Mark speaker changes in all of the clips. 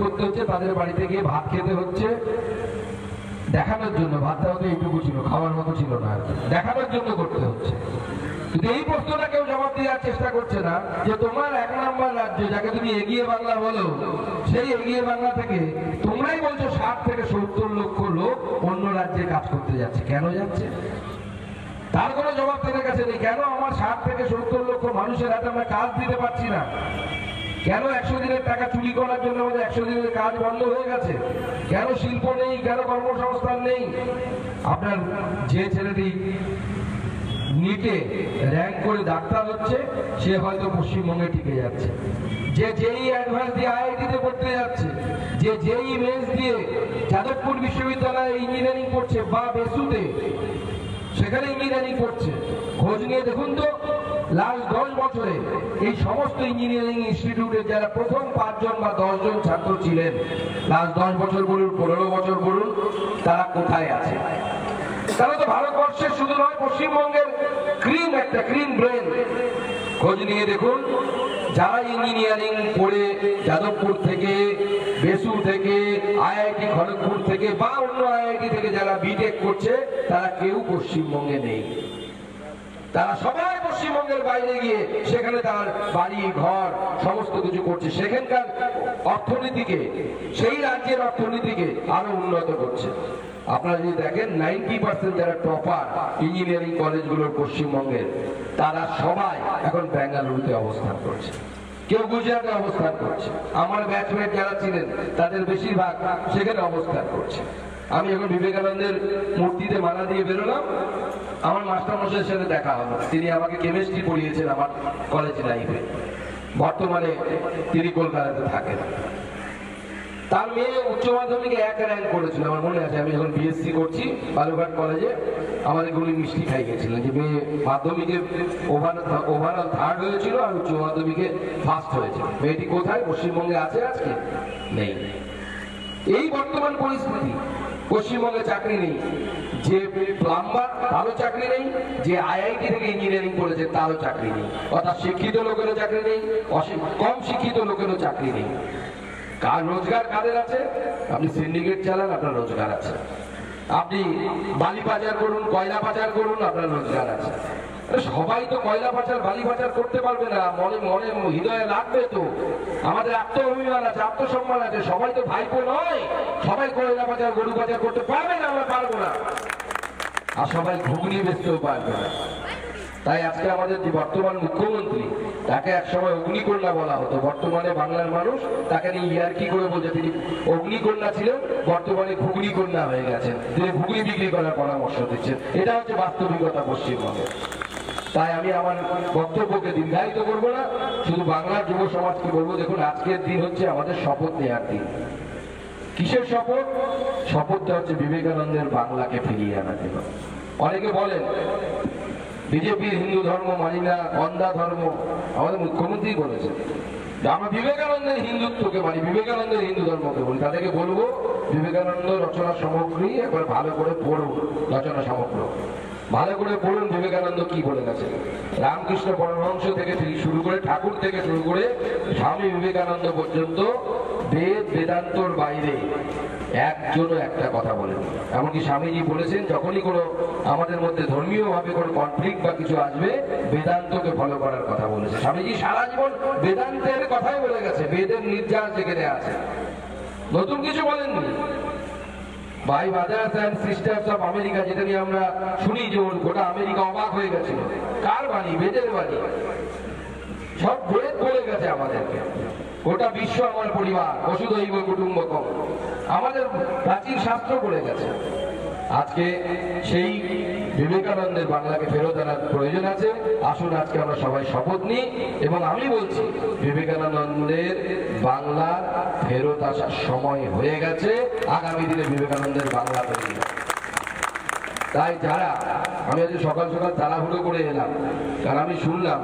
Speaker 1: করতে হচ্ছে, তাদের বাড়িতে গিয়ে ভাত খেতে হচ্ছে দেখানোর জন্য। ভাতটা হয়তো এইটুকু ছিল, খাওয়ার মতো ছিল না আর কি, দেখানোর জন্য করতে হচ্ছে। কিন্তু এই প্রশ্নটা কেউ জবাব দেওয়ার চেষ্টা করছে না যে তোমার 1 নম্বর রাজ্য যাকে তুমি এগিয়ে বাংলা বলো, সেই এগিয়ে বাংলা থেকে তোমরাই বলছো 60 থেকে 70 লক্ষ লোক অন্য রাজ্যে কাজ করতে যাচ্ছে। কেন যাচ্ছে তার কোনো জবাব তাদের কাছে নেই। কেন আমার 60 থেকে 70 লক্ষ মানুষের হাতে আমরা কাজ দিতে পারছি না? কেন 100 দিনের টাকা চুরি করার জন্য আমাদের 100 দিনের কাজ বন্ধ হয়ে গেছে? কেন শিল্প নেই? কেন কর্মসংস্থান নেই? আপনার যে ছেলেটি নিটে র্যাঙ্ক করে ডাক্তার হচ্ছে, সে হয়তো পশ্চিমবঙ্গে টিকে যাচ্ছে। যে জেই অ্যাডভান্স দিয়ে আইআইটিতে পড়তে যাচ্ছে, যে জেই মেন্স দিয়ে যাদবপুর বিশ্ববিদ্যালয়ে ইঞ্জিনিয়ারিং পড়ছে বা বেসুতে সেখানে ইঞ্জিনিয়ারিং পড়ছে, খোঁজ নিয়ে দেখুন তো লাস্ট 10 বছরে এই সমস্ত ইঞ্জিনিয়ারিং ইনস্টিটিউটে যারা প্রথম 5 জন বা 10 জন ছাত্র ছিলেন, লাস্ট 10 বছর বলুন 15 বছর বলুন, তারা কোথায় আছে? তারা তো ভারতবর্ষের শুধু নয়, পশ্চিমবঙ্গের একটা ক্রিম ব্রেন। খোঁজ নিয়ে দেখুন, যারা ইঞ্জিনিয়ারিং পড়ে যাদবপুর থেকে, বেসু থেকে, আইআইটি খড়গপুর থেকে বা অন্য আইআইটি থেকে যারা বিটেক করছে, তারা কেউ পশ্চিমবঙ্গে নেই। তারা সবাই পশ্চিমবঙ্গের বাইরে গিয়ে সেখানে তার বাড়ি ঘর সমস্ত কিছু করছে, সেখানকার অর্থনীতিকে, সেই রাজ্যের অর্থনীতিকে আরো উন্নত করছে। আপনারা যদি দেখেন 90% যারা টপার ইঞ্জিনিয়ারিং কলেজগুলোর পশ্চিমবঙ্গের, তারা সবাই এখন বেঙ্গালুরুতে অবস্থান করছে, কেউ গুজরাটে অবস্থান করছে। আমার ব্যাচমেট যারা ছিলেন তাদের বেশিরভাগ সেখানে অবস্থান করছে। আমি এখন বিবেকানন্দের মূর্তিতে মালা দিয়ে বেরোলাম, আমার মাস্টার মশাইয়ের সাথে দেখা হলো। তিনি আমাকে কেমিস্ট্রি পড়িয়েছেন আমার কলেজ লাইফে। বর্তমানে তিনি কলকাতাতে থাকেন। তার মেয়ে উচ্চ মাধ্যমিকে 1 র্যাঙ্ক করেছিল, আমার মনে আছে। আমি এখন বিএসসি করছি বালুরঘাট কলেজে, আমাদের গুলি মিষ্টি খাই গেছিলেন যে মেয়ে মাধ্যমিকে ওভারঅল 3rd হয়েছিল আর উচ্চ মাধ্যমিকে 1st হয়েছিল। মেয়েটি কোথায়? পশ্চিমবঙ্গে আছে আজকে? নেই। এই বর্তমান পরিস্থিতি, পশ্চিমবঙ্গে চাকরি নেই। যে প্লাম্বার তারও চাকরি নেই, যে আইআইটি থেকে ইঞ্জিনিয়ারিং করেছে তারও চাকরি নেই। অর্থাৎ শিক্ষিত লোকেরও চাকরি নেই, কম শিক্ষিত লোকেরও চাকরি নেই। কার রোজগার কাদের আছে? আপনি সিন্ডিকেট চালান, আপনার রোজগার আছে। আপনি বালি পাচার করুন, কয়লা পাচার করুন, আপনার রোজগার আছে। সবাই তো কয়লা পাচার বালি পাচার করতে পারবে না। মনে মনে হৃদয়ে লাগবে তো, আমাদের আত্মঅভিমান আছে, আত্মসম্মান আছে। সবাই তো ভাইপো নয়, সবাই কয়লা পাচার গরু পাচার করতে পারবে না, আমরা পারবো না। আর সবাই ঘুগনি বেচতেও পারবে না। তাই আজকে আমাদের যে বর্তমান মুখ্যমন্ত্রী, তাকে একসময় অগ্নিকন্যা বলা হতো। বর্তমানে বাংলার মানুষ তাকে নিয়ে ইয়ার্কি করে বলছে তিনি অগ্নিকন্যা ছিলেন, বর্তমানে ঘুগনি কন্যা হয়ে গেছেন। তিনি ঘুগনি বিক্রি করার পরামর্শ দিচ্ছেন। এটা হচ্ছে বাস্তবিকতা পশ্চিমবঙ্গে। তাই আমি আমার বক্তব্যকে দীর্ঘায়িত করবো না, শুধু বাংলার যুব সমাজকে বলবো, দেখুন আজকের দিন হচ্ছে আমাদের শপথ নেওয়ার দিন। কিসের শপথ? শপথটা হচ্ছে বিবেকানন্দের বাংলাকে ফিরিয়ে আনার জন্য। অনেকে বলেন বিজেপির হিন্দু ধর্ম মানি না, অন্ধা ধর্ম। আমাদের মুখ্যমন্ত্রী বলেছেন আমরা বিবেকানন্দের হিন্দুত্বকে মানি, বিবেকানন্দের হিন্দু ধর্মকে বলি। তাদেরকে বলবো বিবেকানন্দ রচনা সামগ্রী একবার ভালো করে পড়ুন, রচনা সামগ্রী ভালো করে পড়ুন। বিবেকানন্দ কি বলে গেছে? রামকৃষ্ণ পরমহংস থেকে শুরু করে, ঠাকুর থেকে শুরু করে স্বামী বিবেকানন্দ পর্যন্ত বেদ বেদান্তর বাইরে একজনও একটা কথা বলেন। এমনকি স্বামীজি বলেছেন, যখনই কোনো আমাদের মধ্যে ধর্মীয় ভাবে কোনো কনফ্লিক্ট বা কিছু আসবে, বেদান্তকে ফলো করার কথা বলেছে। স্বামীজি সারা জীবন বেদান্তের কথাই বলে গেছে, বেদের নির্যাস যেখানে আছে, নতুন কিছু বলেননি। ভাই brothers and sisters of America, যেটা নিয়ে আমরা শুনি যে গোটা আমেরিকা অবাক হয়ে গেছিল, কার বাণী? বেদের বাণী। সব বেদ বলে গেছে আমাদেরকে, গোটা বিশ্ব আমার পরিবার, বসুধৈব কুটুম্বকম, আমাদের প্রাচীন শাস্ত্র বলে গেছে। আজকে সেই বিবেকানন্দের বাংলাকে ফেরত আনার প্রয়োজন আছে। আসুন আজকে আমরা সবাই শপথ নিই, এবং আমি বলছি বিবেকানন্দের বাংলা ফেরত আসার সময় হয়ে গেছে। আগামী দিনে বিবেকানন্দের বাংলা তৈরি। তাই যারা, আমি আজ সকাল সকাল তাড়াহুড়ো করে এলাম, কারণ আমি শুনলাম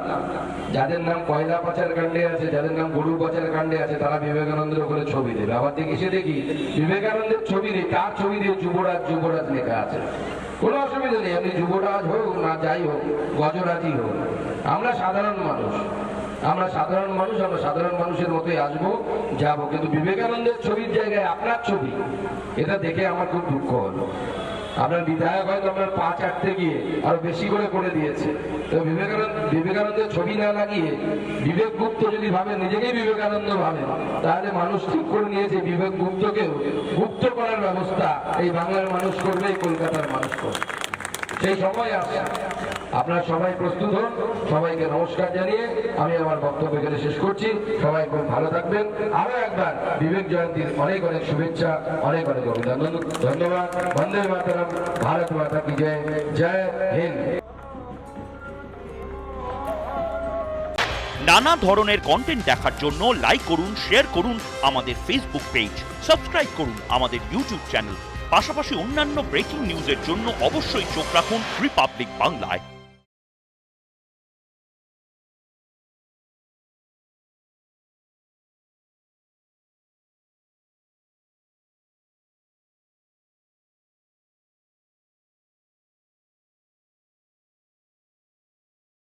Speaker 1: যাদের নাম কয়লা পাচার কাণ্ডে আছে, যাদের নাম গরু পাচার কাণ্ডে আছে, তারা বিবেকানন্দের ওপরে ছবি দেবে। আবার দেখে এসে দেখি বিবেকানন্দের ছবি নেই, তার ছবি দিয়ে যুবরাজ যুবরাজ লেখা আছে। কোনো অসুবিধা নেই, আপনি যুবরাজ হোক না যাই হোক, গজরাজই হোক, আমরা সাধারণ মানুষ। আমরা সাধারণ মানুষ, আমরা সাধারণ মানুষের মতোই আসবো, যাবো, কিন্তু বিবেকানন্দের ছবির জায়গায় আপনার ছবি, এটা দেখে আমার খুব দুঃখ হলো। আপনার বিধায়ক হয়তো আপনার পা চাটতে গিয়ে আরো বেশি করে দিয়েছে। তো বিবেকানন্দের ছবি না লাগিয়ে বিবেক গুপ্ত যদি ভাবেন, নিজেকেই বিবেকানন্দ ভাবেন, তাহলে মানুষ ঠিক করে নিয়েছে বিবেক গুপ্তকেও গুপ্ত করার ব্যবস্থা এই বাংলার মানুষ করবে, এই কলকাতার মানুষ করবে। সেই সময় আসছে, আপনারা সবাই প্রস্তুত হন। সবাইকে নমস্কার জানিয়ে আমি আমার বক্তব্য এখানে শেষ করছি। সবাই খুব ভালো থাকবেন। আরো একবার বিবেক জয়ন্তীর অনেক অনেক শুভেচ্ছা, অনেক অনেক অভিনন্দন। ধন্যবাদ। বন্দে মাতরম। ভারত মাতা কি জয়। জয় হিন্দ।
Speaker 2: নানা ধরনের কন্টেন্ট দেখার জন্য লাইক করুন, শেয়ার করুন আমাদের ফেসবুক পেজ, সাবস্ক্রাইব করুন আমাদের ইউটিউব চ্যানেল। পাশাপাশি অন্যান্য ব্রেকিং নিউজের জন্য অবশ্যই চোখ রাখুন রিপাবলিক বাংলায়।